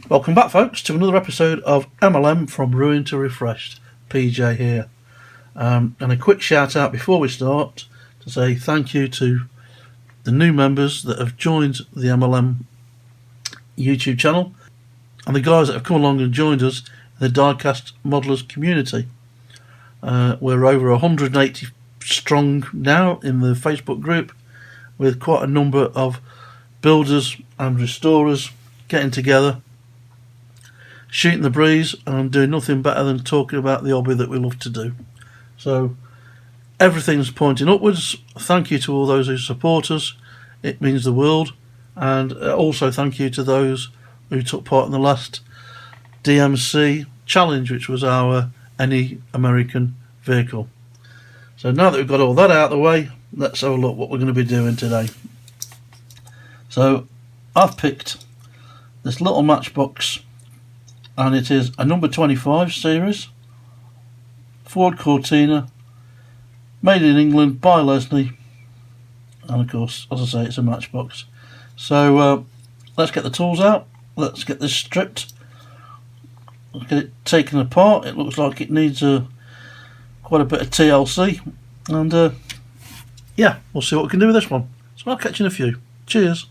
Welcome back, folks, to another episode of MLM From Ruined to Refreshed. PJ here. And a quick shout out before we start to say thank you to the new members that have joined the MLM YouTube channel and the guys that have come along and joined us in the Diecast Modelers community. We're over 180 strong now in the Facebook group, with quite a number of builders and restorers getting together, shooting the breeze and doing nothing better than talking about the hobby that we love to do. So everything's pointing upwards. Thank you to all those who support us. It means the world. And also thank you to those who took part in the last DMC challenge, which was our Any American Vehicle. So now that we've got all that out of the way, let's have a look what we're going to be doing today. So I've picked this little Matchbox, and it is a number 25 series Ford Cortina, made in England by Leslie, and of course, as I say, it's a Matchbox. So let's get the tools out, let's get this stripped, let's get it taken apart. It looks like it needs quite a bit of TLC, and yeah, we'll see what we can do with this one. So I'll catch you in a few. Cheers.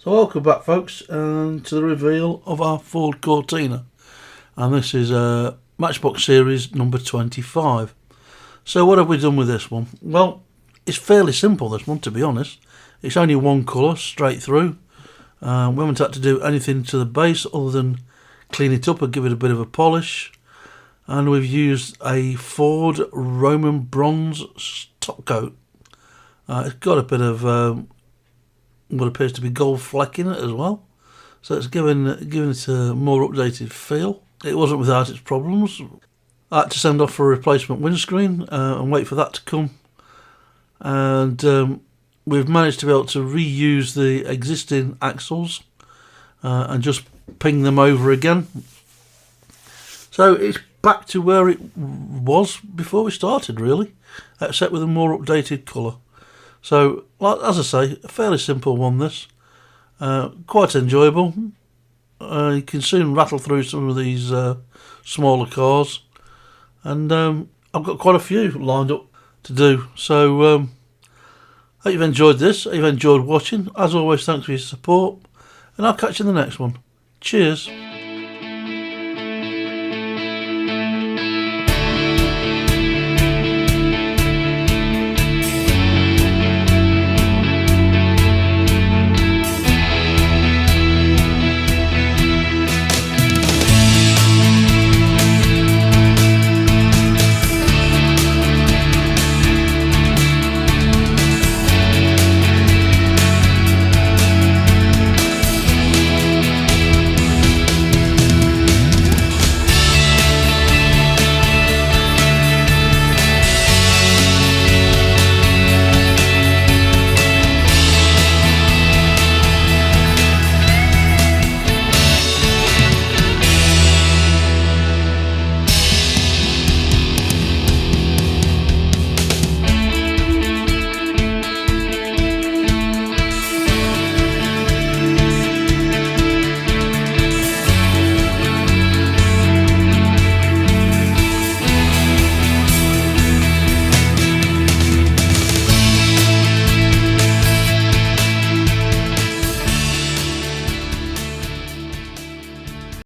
So welcome back, folks, to the reveal of our Ford Cortina, and this is Matchbox series number 25. So what have we done with this one? Well, it's fairly simple, this one, to be honest. It's only one colour straight through. We haven't had to do anything to the base other than clean it up and give it a bit of a polish, and we've used a Ford Roman bronze top coat. It's got a bit of what appears to be gold fleck in it as well, so it's given it a more updated feel. It wasn't without its problems. I had to send off for a replacement windscreen and wait for that to come, and we've managed to be able to reuse the existing axles and just ping them over again, so it's back to where it was before we started, really, except with a more updated colour. So, as I say, a fairly simple one, this. Quite enjoyable. You can soon rattle through some of these smaller cars. And I've got quite a few lined up to do. So, hope you've enjoyed this. Hope you've enjoyed watching. As always, thanks for your support. And I'll catch you in the next one. Cheers.